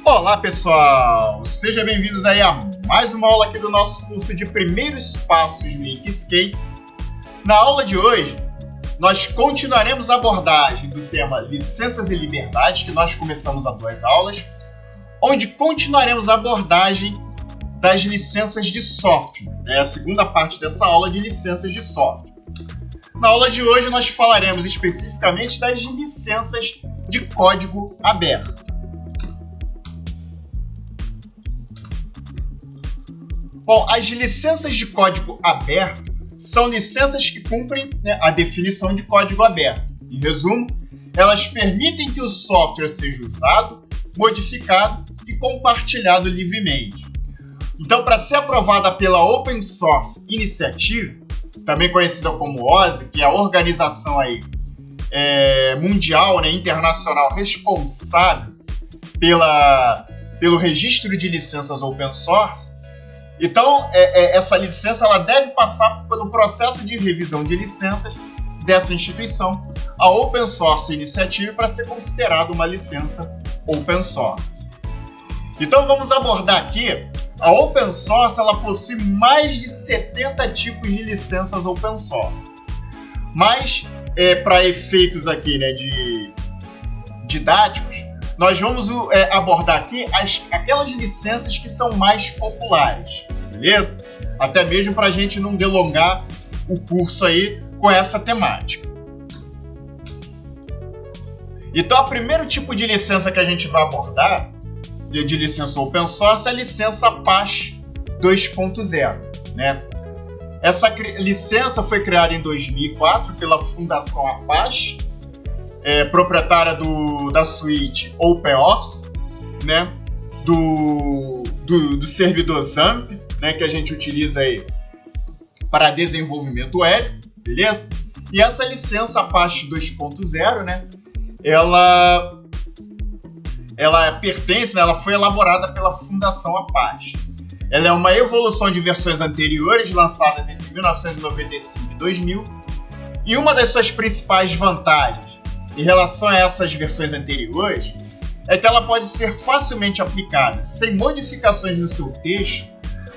Olá pessoal, sejam bem-vindos aí a mais uma aula aqui do nosso curso de Primeiros Passos no Inkscape. Na aula de hoje, nós continuaremos a abordagem do tema Licenças e Liberdades, que nós começamos há 2 aulas, onde continuaremos a abordagem das licenças de software, a segunda parte dessa aula de licenças de software. Na aula de hoje, nós falaremos especificamente das licenças de código aberto. Bom, as licenças de código aberto são licenças que cumprem a definição de código aberto. Em resumo, elas permitem que o software seja usado, modificado e compartilhado livremente. Então, para ser aprovada pela Open Source Initiative, também conhecida como OSI, que é a organização mundial, internacional responsável pelo registro de licenças open source. Então, essa licença ela deve passar pelo processo de revisão de licenças dessa instituição, a Open Source Initiative, para ser considerada uma licença open source. Então, vamos abordar aqui. A Open Source ela possui mais de 70 tipos de licenças open source. Mas, para efeitos aqui didáticos, nós vamos abordar aqui aquelas licenças que são mais populares, beleza? Até mesmo para a gente não delongar o curso aí com essa temática. Então, o primeiro tipo de licença que a gente vai abordar, de licença open source, é a licença Apache 2.0, Essa licença foi criada em 2004 pela Fundação Apache, proprietária da suíte OpenOffice, do servidor XAMPP, que a gente utiliza aí para desenvolvimento web, beleza? E essa licença Apache 2.0, ela pertence, ela foi elaborada pela Fundação Apache. Ela é uma evolução de versões anteriores lançadas entre 1995 e 2000, e uma das suas principais vantagens em relação a essas versões anteriores é que ela pode ser facilmente aplicada, sem modificações no seu texto,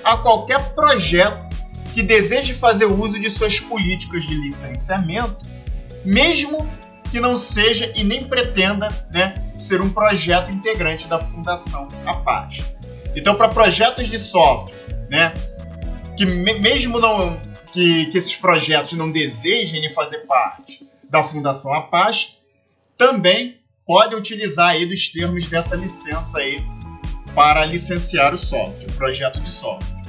a qualquer projeto que deseje fazer uso de suas políticas de licenciamento, mesmo que não seja e nem pretenda ser um projeto integrante da Fundação Apache. Então, para projetos de software, que mesmo que esses projetos não desejem fazer parte da Fundação Apache, também podem utilizar aí dos termos dessa licença aí para licenciar o software, o projeto de software.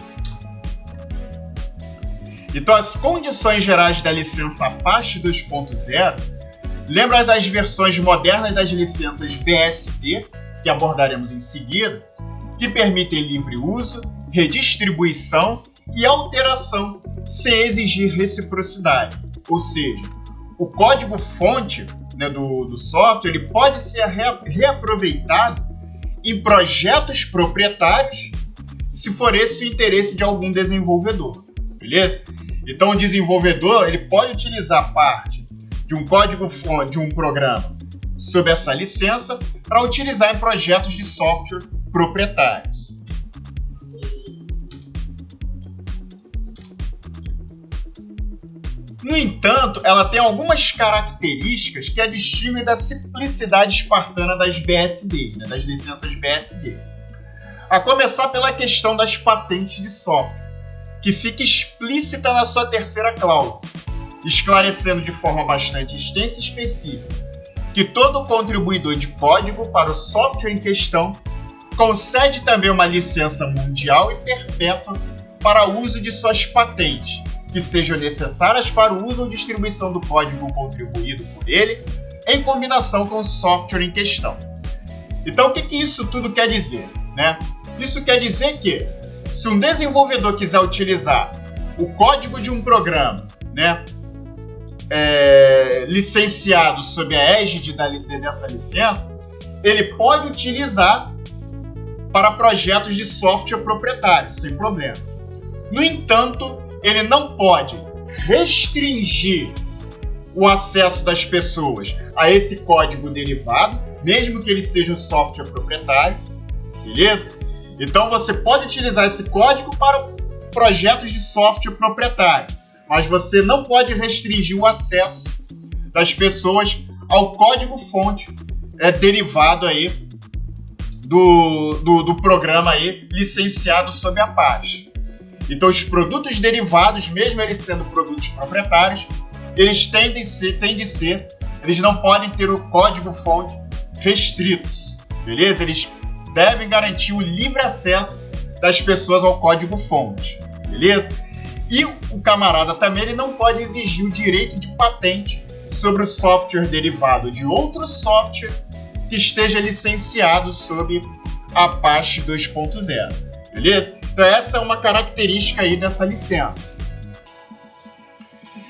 Então, as condições gerais da licença Apache 2.0 lembram das versões modernas das licenças BSD, que abordaremos em seguida, que permitem livre uso, redistribuição e alteração sem exigir reciprocidade. Ou seja, o código-fonte do software ele pode ser reaproveitado em projetos proprietários, se for esse o interesse de algum desenvolvedor, beleza? Então, o desenvolvedor ele pode utilizar parte de um código-fonte de um programa sob essa licença para utilizar em projetos de software proprietários. No entanto, ela tem algumas características que a distinguem da simplicidade espartana das BSD, das licenças BSD. A começar pela questão das patentes de software, que fica explícita na sua terceira cláusula, esclarecendo de forma bastante extensa e específica que todo contribuidor de código para o software em questão concede também uma licença mundial e perpétua para o uso de suas patentes, que sejam necessárias para o uso ou distribuição do código contribuído por ele, em combinação com o software em questão. Então, o que isso tudo quer dizer? Isso quer dizer que, se um desenvolvedor quiser utilizar o código de um programa, licenciado sob a égide dessa licença, ele pode utilizar para projetos de software proprietário, sem problema. No entanto, ele não pode restringir o acesso das pessoas a esse código derivado, mesmo que ele seja um software proprietário, beleza? Então você pode utilizar esse código para projetos de software proprietário, mas você não pode restringir o acesso das pessoas ao código-fonte derivado aí do programa aí licenciado sob Apache. Então os produtos derivados, mesmo eles sendo produtos proprietários, eles eles não podem ter o código-fonte restritos, beleza? Eles devem garantir o livre acesso das pessoas ao código-fonte, beleza? E o camarada também ele não pode exigir o direito de patente sobre o software derivado de outro software que esteja licenciado sob Apache 2.0, beleza? Então essa é uma característica aí dessa licença.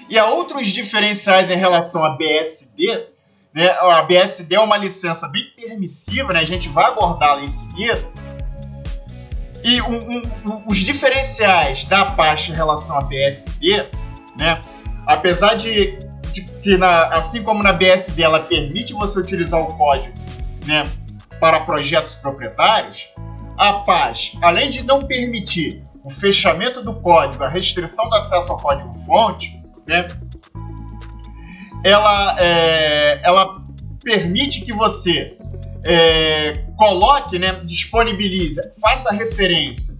E há outros diferenciais em relação à BSD, né? A BSD é uma licença bem permissiva, né? A gente vai abordá-la em seguida. E os diferenciais da Apache em relação à BSD, né? Apesar de que, assim como na BSD ela permite você utilizar o código, né, para projetos proprietários, a Apache, além de não permitir o fechamento do código, a restrição do acesso ao código-fonte, né, ela permite que você coloque, né, disponibilize, faça referência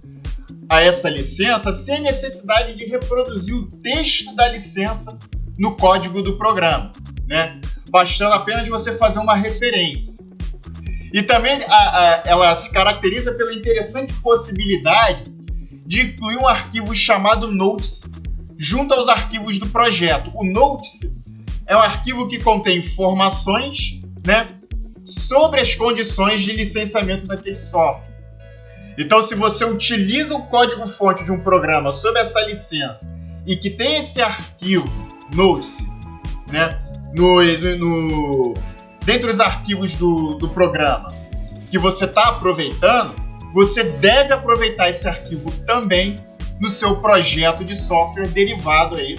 a essa licença sem necessidade de reproduzir o texto da licença no código do programa, né, bastando apenas você fazer uma referência. E também ela se caracteriza pela interessante possibilidade de incluir um arquivo chamado Notice junto aos arquivos do projeto. O Notice é um arquivo que contém informações, né, sobre as condições de licenciamento daquele software. Então, se você utiliza o código-fonte de um programa sob essa licença e que tem esse arquivo Notice, né, dentro dos arquivos do programa que você está aproveitando, você deve aproveitar esse arquivo também no seu projeto de software derivado aí,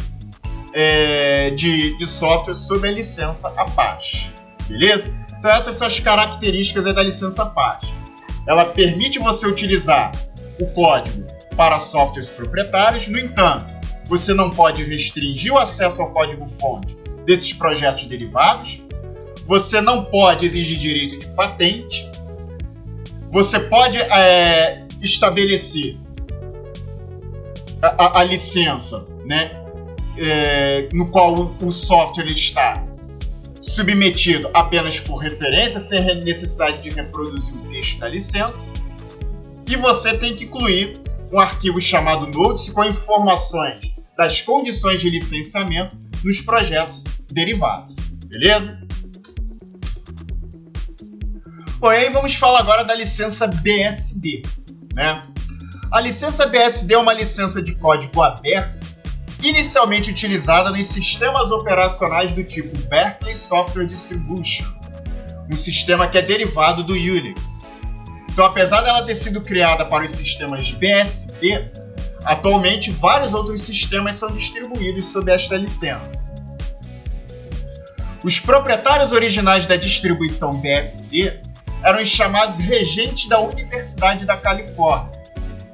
de software sob a licença Apache, beleza? Então essas são as características aí da licença Apache. Ela permite você utilizar o código para softwares proprietários, no entanto, você não pode restringir o acesso ao código-fonte desses projetos derivados, você não pode exigir direito de patente, você pode estabelecer a licença, né, no qual o software está submetido apenas por referência, sem necessidade de reproduzir o texto da licença, e você tem que incluir um arquivo chamado Notice com informações das condições de licenciamento nos projetos derivados, beleza? Bom, e aí vamos falar agora da licença BSD, né? A licença BSD é uma licença de código aberto, inicialmente utilizada nos sistemas operacionais do tipo Berkeley Software Distribution, um sistema que é derivado do Unix. Então, apesar dela ter sido criada para os sistemas BSD, atualmente vários outros sistemas são distribuídos sob esta licença. Os proprietários originais da distribuição BSD eram os chamados regentes da Universidade da Califórnia,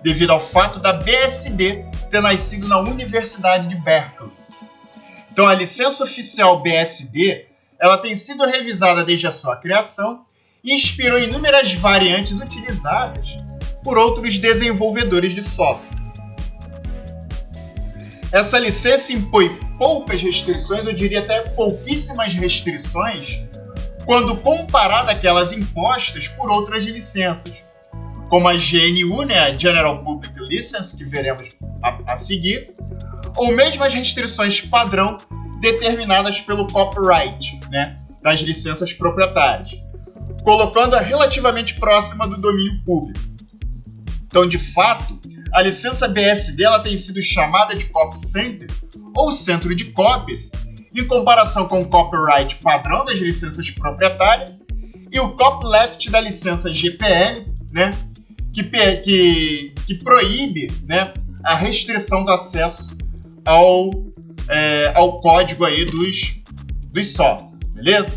devido ao fato da BSD ter nascido na Universidade de Berkeley. Então, a licença oficial BSD ela tem sido revisada desde a sua criação e inspirou inúmeras variantes utilizadas por outros desenvolvedores de software. Essa licença impõe poucas restrições, eu diria até pouquíssimas restrições, quando comparada àquelas impostas por outras licenças, como a GNU, né, a General Public License, que veremos a seguir, ou mesmo as restrições padrão determinadas pelo copyright, né, das licenças proprietárias, colocando-a relativamente próxima do domínio público. Então, de fato, a licença BSD ela tem sido chamada de Copy Center, ou centro de cópias, em comparação com o copyright padrão das licenças proprietárias e o copyleft da licença GPL, né, que proíbe, né, a restrição do acesso ao código aí dos softwares, beleza?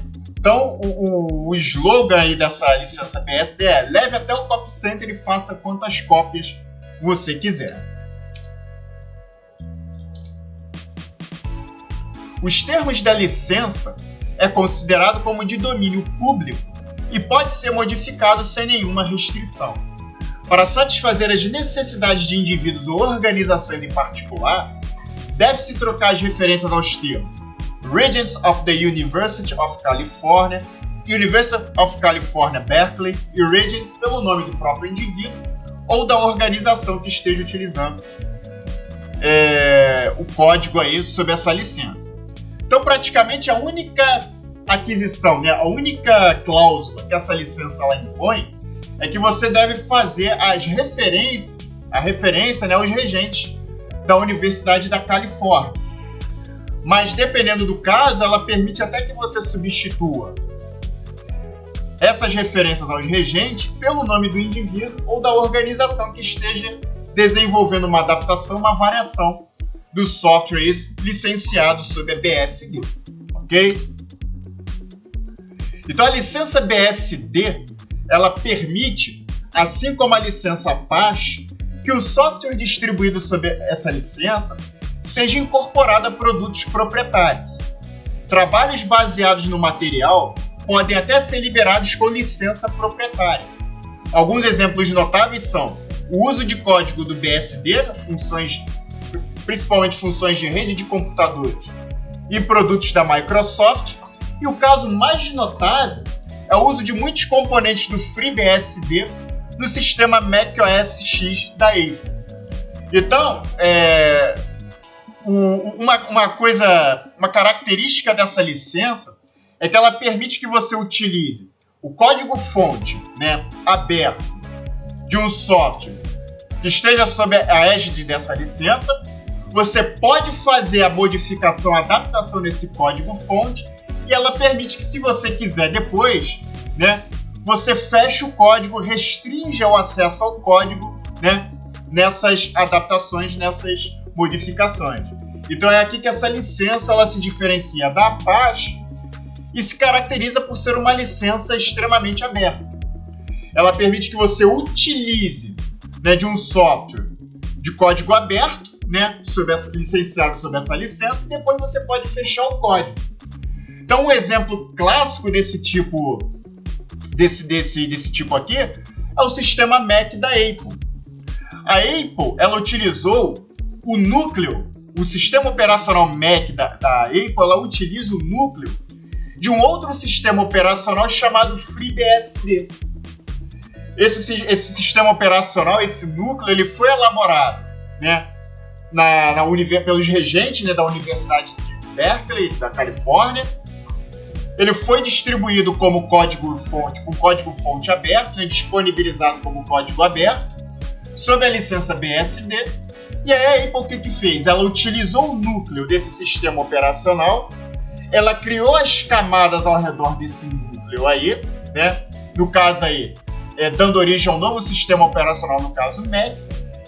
Então, o slogan aí dessa licença BSD é: leve até o Copy Center e faça quantas cópias você quiser. Os termos da licença é considerado como de domínio público e pode ser modificado sem nenhuma restrição. Para satisfazer as necessidades de indivíduos ou organizações em particular, deve-se trocar as referências aos termos Regents of the University of California, University of California, Berkeley e Regents pelo nome do próprio indivíduo ou da organização que esteja utilizando o código aí sob essa licença. Então, praticamente, a única aquisição, né, a única cláusula que essa licença ela impõe é que você deve fazer a referência, né, aos regentes da Universidade da Califórnia. Mas, dependendo do caso, ela permite até que você substitua essas referências aos regentes pelo nome do indivíduo ou da organização que esteja desenvolvendo uma adaptação, uma variação do software licenciado sob a BSD, ok? Então a licença BSD, ela permite, assim como a licença Apache, que o software distribuído sob essa licença seja incorporado a produtos proprietários. Trabalhos baseados no material podem até ser liberados com licença proprietária. Alguns exemplos notáveis são o uso de código do BSD, principalmente funções de rede de computadores e produtos da Microsoft, e o caso mais notável é o uso de muitos componentes do FreeBSD no sistema macOS X da Apple. Então, uma característica dessa licença é que ela permite que você utilize o código-fonte, né, aberto de um software que esteja sob a égide dessa licença. Você pode fazer a modificação, a adaptação nesse código-fonte, e ela permite que, se você quiser depois, né, você feche o código, restrinja o acesso ao código, né, nessas adaptações, nessas modificações. Então é aqui que essa licença ela se diferencia da Apache e se caracteriza por ser uma licença extremamente aberta. Ela permite que você utilize, né, de um software de código aberto, né, licenciado sob essa licença, e depois você pode fechar o código. Então, um exemplo clássico desse tipo aqui é o sistema Mac da Apple. A Apple ela utilizou o núcleo, o sistema operacional Mac da Apple, ela utiliza o núcleo de um outro sistema operacional chamado FreeBSD. Esse sistema operacional, esse núcleo, ele foi elaborado, né, pelos regentes, né, da Universidade de Berkeley, da Califórnia. Ele foi distribuído como código-fonte, com código-fonte aberto, né, disponibilizado como código aberto, sob a licença BSD. E aí a Apple o que fez? Ela utilizou o núcleo desse sistema operacional, ela criou as camadas ao redor desse núcleo aí, né, no caso aí, dando origem a um novo sistema operacional, no caso Mac,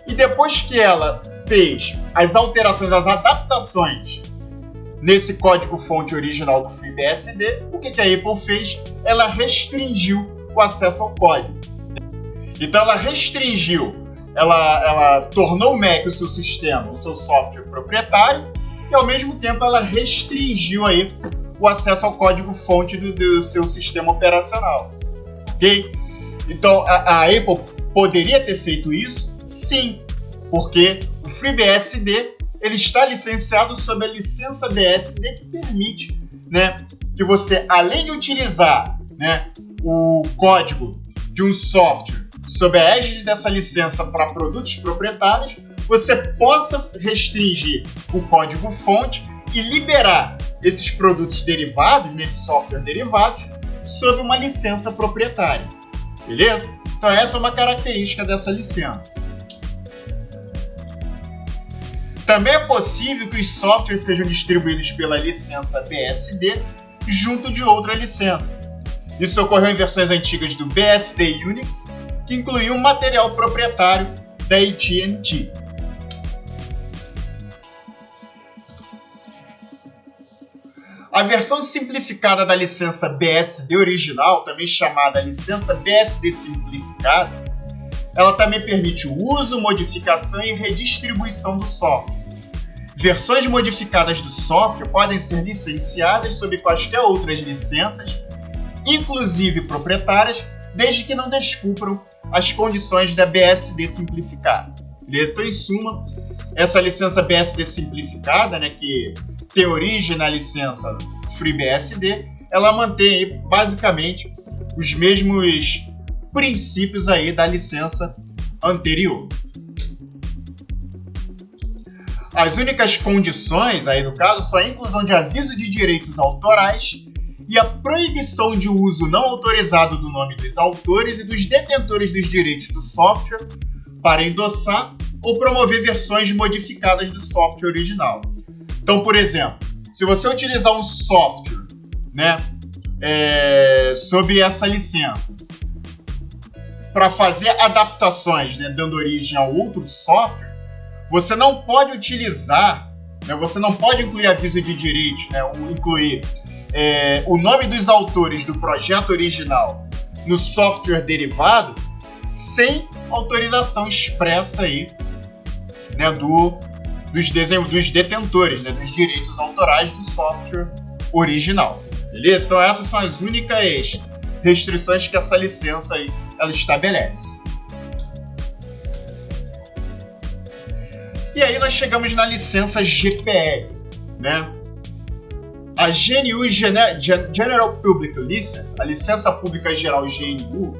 e depois que ela fez as alterações, as adaptações nesse código-fonte original do FreeBSD, o que a Apple fez? Ela restringiu o acesso ao código. Então ela restringiu, ela tornou o Mac o seu sistema, o seu software proprietário, e ao mesmo tempo ela restringiu aí o acesso ao código-fonte do seu sistema operacional. Ok? Então a Apple poderia ter feito isso? Sim, porque o FreeBSD ele está licenciado sob a licença BSD, que permite, né, que você, além de utilizar, né, o código de um software sob a égide dessa licença para produtos proprietários, você possa restringir o código-fonte e liberar esses produtos derivados, né, de software derivados, sob uma licença proprietária. Beleza? Então essa é uma característica dessa licença. Também é possível que os softwares sejam distribuídos pela licença BSD junto de outra licença. Isso ocorreu em versões antigas do BSD Unix, que incluíam um material proprietário da AT&T. A versão simplificada da licença BSD original, também chamada licença BSD simplificada, ela também permite o uso, modificação e redistribuição do software. Versões modificadas do software podem ser licenciadas sob quaisquer outras licenças, inclusive proprietárias, desde que não descumpram as condições da BSD simplificada. Beleza? Então, em suma, essa licença BSD simplificada, né, que tem origem na licença FreeBSD, ela mantém aí, basicamente os mesmos princípios aí da licença anterior. As únicas condições aí no caso são a inclusão de aviso de direitos autorais e a proibição de uso não autorizado do nome dos autores e dos detentores dos direitos do software para endossar ou promover versões modificadas do software original. Então, por exemplo, se você utilizar um software, né, sob essa licença para fazer adaptações, né, dando origem a outro software, você não pode utilizar, né, você não pode incluir aviso de direitos, né, ou incluir o nome dos autores do projeto original no software derivado sem autorização expressa aí, né, dos detentores, né, dos direitos autorais do software original. Beleza? Então essas são as únicas restrições que essa licença aí, ela estabelece. E aí nós chegamos na licença GPL, né? A GNU General Public License, a licença pública geral GNU.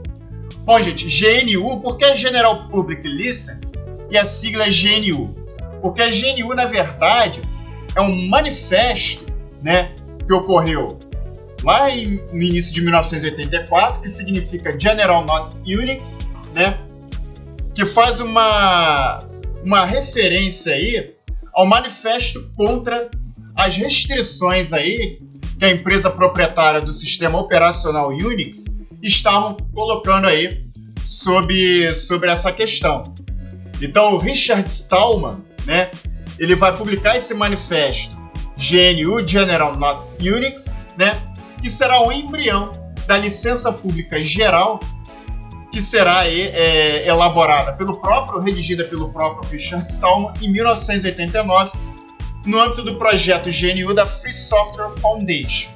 Bom, gente, GNU, por que General Public License e a sigla é GNU? Porque a GNU, na verdade, é um manifesto, né, que ocorreu lá no início de 1984, que significa General Not Unix, né, que faz uma referência aí ao manifesto contra as restrições aí que a empresa proprietária do sistema operacional Unix estavam colocando aí sobre essa questão. Então, o Richard Stallman, né, ele vai publicar esse manifesto GNU General Not Unix, né, que será o embrião da licença pública geral, que será elaborada redigida pelo próprio Richard Stallman em 1989, no âmbito do projeto GNU da Free Software Foundation.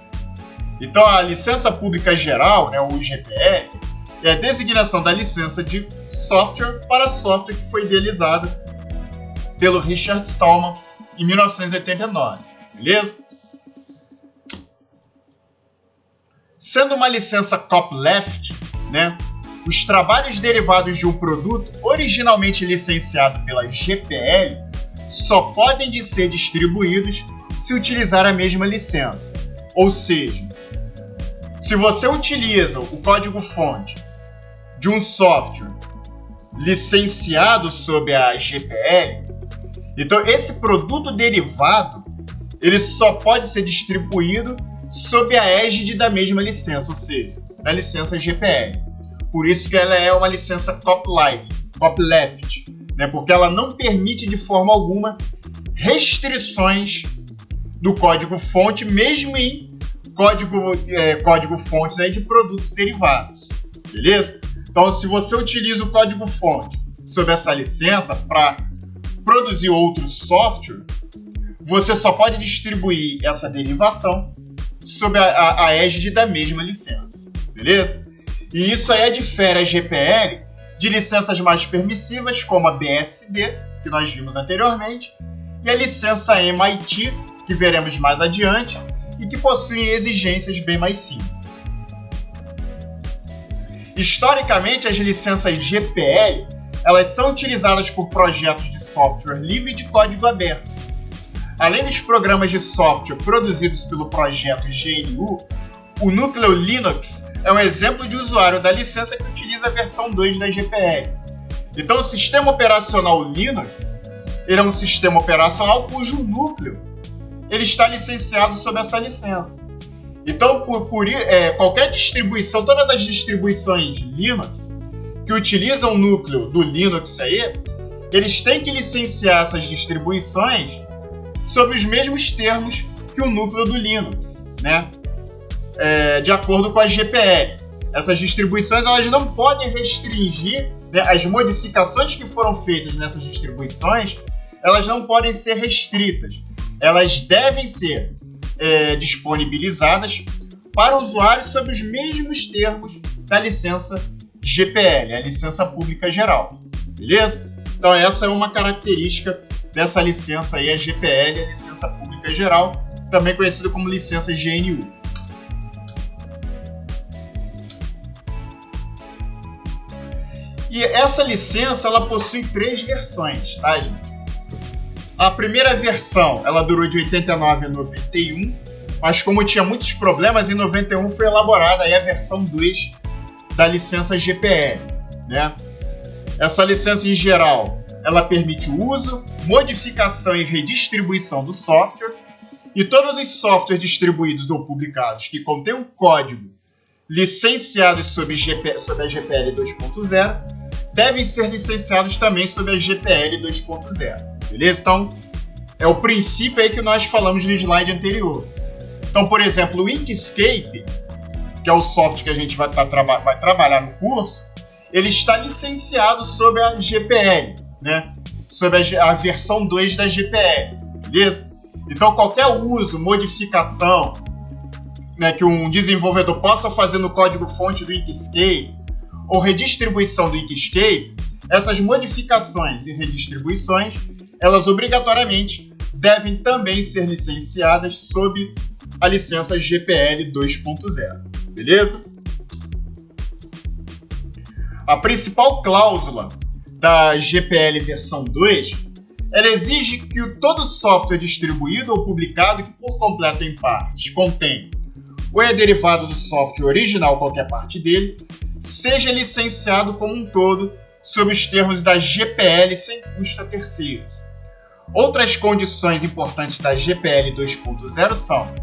Então, a licença pública geral, né, o GPL, é a designação da licença de software para software que foi idealizada pelo Richard Stallman em 1989, beleza? Sendo uma licença copyleft, né, os trabalhos derivados de um produto originalmente licenciado pela GPL só podem ser distribuídos se utilizar a mesma licença. Ou seja, se você utiliza o código-fonte de um software licenciado sob a GPL, então esse produto derivado ele só pode ser distribuído sob a égide da mesma licença, ou seja, da licença GPL. Por isso que ela é uma licença copyleft, né? Porque ela não permite de forma alguma restrições do código-fonte, mesmo em código-fontes aí de produtos derivados, beleza? Então, se você utiliza o código-fonte sob essa licença para produzir outro software, você só pode distribuir essa derivação sob a égide da mesma licença, beleza? E isso aí difere a GPL de licenças mais permissivas, como a BSD, que nós vimos anteriormente, e a licença MIT, que veremos mais adiante, e que possuem exigências bem mais simples. Historicamente, as licenças GPL elas são utilizadas por projetos de software livre e de código aberto. Além dos programas de software produzidos pelo projeto GNU, o núcleo Linux é um exemplo de usuário da licença que utiliza a versão 2 da GPL. Então, o sistema operacional Linux ele é um sistema operacional cujo núcleo ele está licenciado sob essa licença. Então, qualquer distribuição, todas as distribuições Linux que utilizam o núcleo do Linux aí, eles têm que licenciar essas distribuições sob os mesmos termos que o núcleo do Linux, né, de acordo com a GPL. Essas distribuições elas não podem restringir, né, as modificações que foram feitas nessas distribuições, elas não podem ser restritas. Elas devem ser disponibilizadas para usuários sob os mesmos termos da licença GPL, a licença pública geral. Beleza? Então essa é uma característica dessa licença aí, a GPL, a licença pública geral, também conhecida como licença GNU. E essa licença ela possui 3 versões, tá, gente? A primeira versão ela durou de 89 a 91, mas como tinha muitos problemas, em 91 foi elaborada aí a versão 2 da licença GPL, né? Essa licença em geral, ela permite o uso, modificação e redistribuição do software, e todos os softwares distribuídos ou publicados que contêm um código licenciados sob a GPL 2.0 devem ser licenciados também sob a GPL 2.0. Beleza? Então, é o princípio aí que nós falamos no slide anterior. Então, por exemplo, o Inkscape, que é o software que a gente vai trabalhar no curso, ele está licenciado sob a GPL, né? Sob a versão 2 da GPL, beleza? Então, qualquer uso, modificação, né, que um desenvolvedor possa fazer no código-fonte do Inkscape ou redistribuição do Inkscape, essas modificações e redistribuições, elas obrigatoriamente devem também ser licenciadas sob a licença GPL 2.0, beleza? A principal cláusula da GPL versão 2, ela exige que todo software distribuído ou publicado que por completo ou em partes contém ou é derivado do software original qualquer parte dele, seja licenciado como um todo sob os termos da GPL sem custo a terceiros. Outras condições importantes da GPL 2.0 são: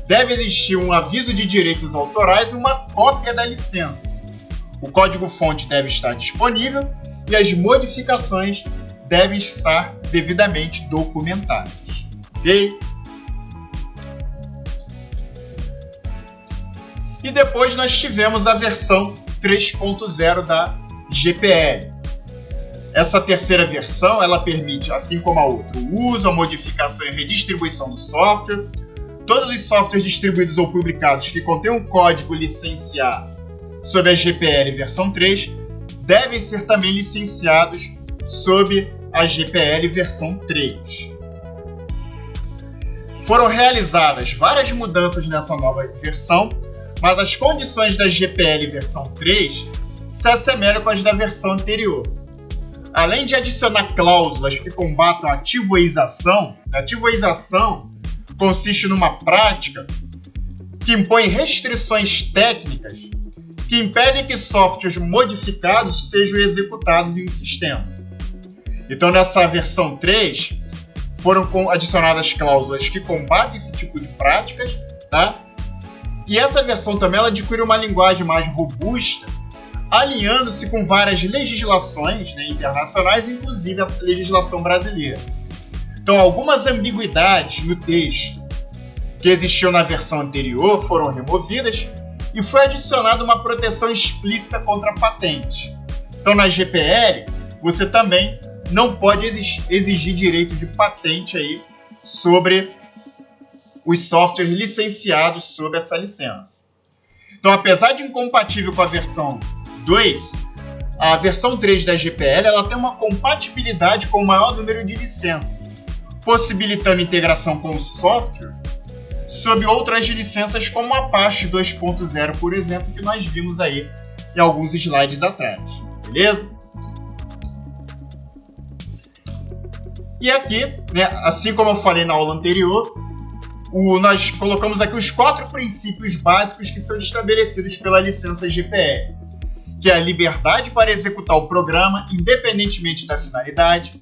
deve existir um aviso de direitos autorais e uma cópia da licença. O código-fonte deve estar disponível e as modificações devem estar devidamente documentadas. Ok? E depois nós tivemos a versão 3.0 da GPL. Essa terceira versão ela permite, assim como a outra, o uso, a modificação e redistribuição do software. Todos os softwares distribuídos ou publicados que contêm um código licenciado sob a GPL versão 3 devem ser também licenciados sob a GPL versão 3. Foram realizadas várias mudanças nessa nova versão, mas as condições da GPL versão 3 se assemelham com as da versão anterior. Além de adicionar cláusulas que combatam a ativoização consiste numa prática que impõe restrições técnicas que impedem que softwares modificados sejam executados em um sistema. Então, nessa versão 3, foram adicionadas cláusulas que combatem esse tipo de práticas, tá? E essa versão também ela adquire uma linguagem mais robusta, alinhando-se com várias legislações, né, internacionais, inclusive a legislação brasileira. Então, algumas ambiguidades no texto que existiam na versão anterior foram removidas e foi adicionada uma proteção explícita contra patente. Então, na GPL, você também não pode exigir direito de patente aí sobre os softwares licenciados sob essa licença. Então, apesar de incompatível com a versão 2, a versão 3 da GPL ela tem uma compatibilidade com o maior número de licenças, possibilitando integração com o software sob outras licenças como a Apache 2.0, por exemplo, que nós vimos aí em alguns slides atrás. Beleza? E aqui, né, assim como eu falei na aula anterior, nós colocamos aqui os 4 princípios básicos que são estabelecidos pela licença GPL, que é a liberdade para executar o programa independentemente da finalidade,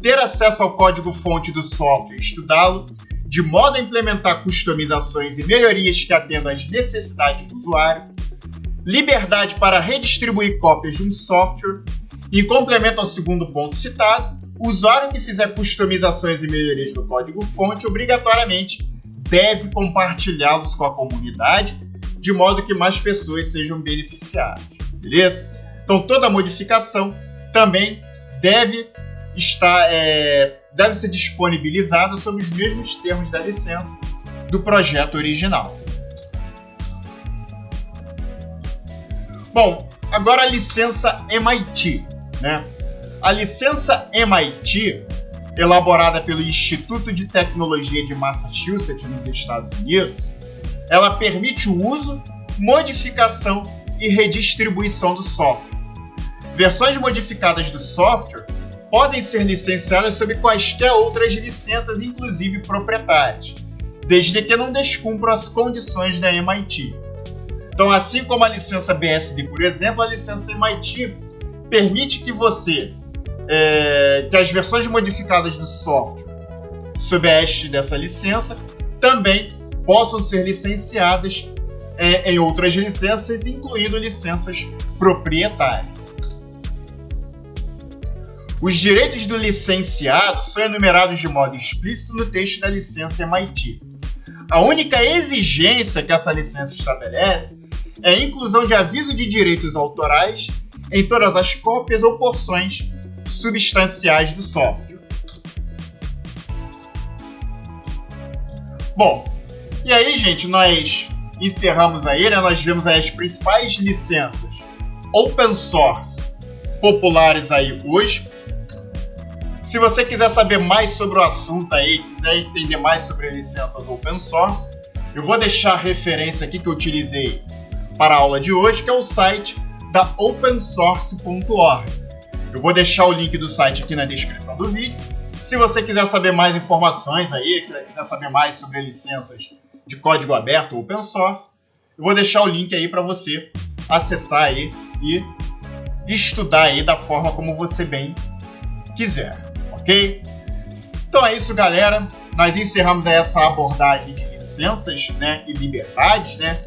ter acesso ao código-fonte do software e estudá-lo, de modo a implementar customizações e melhorias que atendam às necessidades do usuário, liberdade para redistribuir cópias de um software, e, em complemento ao segundo ponto citado, o usuário que fizer customizações e melhorias no código-fonte obrigatoriamente deve compartilhá-los com a comunidade, de modo que mais pessoas sejam beneficiadas, beleza? Então toda modificação também deve ser disponibilizada sob os mesmos termos da licença do projeto original. Bom, agora a licença MIT, né? A licença MIT, elaborada pelo Instituto de Tecnologia de Massachusetts, nos Estados Unidos, ela permite o uso, modificação e redistribuição do software. Versões modificadas do software podem ser licenciadas sob quaisquer outras licenças, inclusive proprietárias, desde que não descumpram as condições da MIT. Então, assim como a licença BSD, por exemplo, a licença MIT permite que que as versões modificadas do software sob a égide dessa licença também possam ser licenciadas em outras licenças, incluindo licenças proprietárias. Os direitos do licenciado são enumerados de modo explícito no texto da licença MIT. A única exigência que essa licença estabelece é a inclusão de aviso de direitos autorais em todas as cópias ou porções substanciais do software. Bom, e aí, gente, nós encerramos aí, né? Nós vimos aí as principais licenças open source populares aí hoje. Se você quiser saber mais sobre o assunto aí, quiser entender mais sobre licenças open source, eu vou deixar a referência aqui que eu utilizei para a aula de hoje, que é o site da opensource.org. Eu vou deixar o link do site aqui na descrição do vídeo. Se você quiser saber mais informações aí, quiser saber mais sobre licenças de código aberto ou open source, eu vou deixar o link aí para você acessar aí e estudar aí da forma como você bem quiser, ok? Então é isso, galera. Nós encerramos aí essa abordagem de licenças, né, e liberdades, né?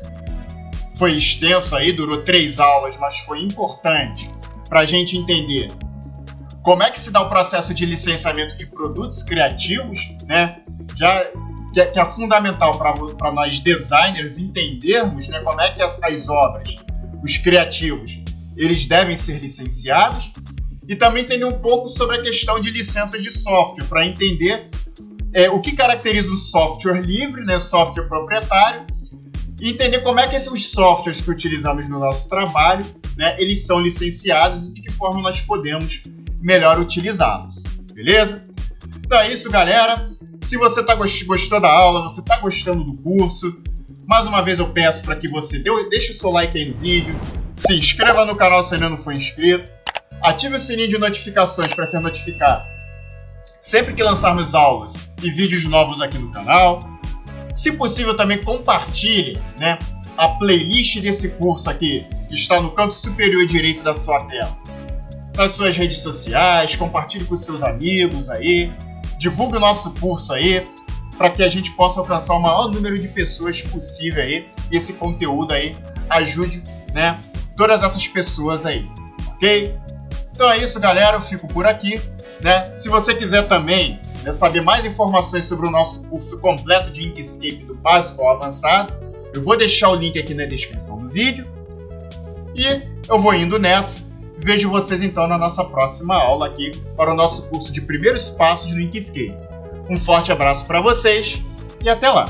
Foi extenso aí, durou 3 aulas, mas foi importante para a gente entender como é que se dá o processo de licenciamento de produtos criativos, né? Que é fundamental para nós designers entendermos, né, como é que as obras, os criativos, eles devem ser licenciados, e também entender um pouco sobre a questão de licenças de software, para entender o que caracteriza o software livre, né, software proprietário, e entender como é que esses softwares que utilizamos no nosso trabalho, né, eles são licenciados e de que forma nós podemos melhor utilizá-los, beleza? Então é isso, galera. Se você gostou da aula, você está gostando do curso, mais uma vez eu peço para que você deixe o seu like aí no vídeo, se inscreva no canal se ainda não for inscrito, ative o sininho de notificações para ser notificado sempre que lançarmos aulas e vídeos novos aqui no canal. Se possível, também compartilhe, né, a playlist desse curso aqui, que está no canto superior direito da sua tela, nas suas redes sociais, compartilhe com seus amigos aí, divulgue o nosso curso aí, para que a gente possa alcançar o maior número de pessoas possível aí, e esse conteúdo aí ajude, né, todas essas pessoas aí, ok? Então é isso, galera, eu fico por aqui, né? Se você quiser também, né, saber mais informações sobre o nosso curso completo de Inkscape do básico ao avançado, eu vou deixar o link aqui na descrição do vídeo. E eu vou indo nessa. Vejo vocês então na nossa próxima aula aqui para o nosso curso de primeiros passos no Inkscape. Um forte abraço para vocês e até lá!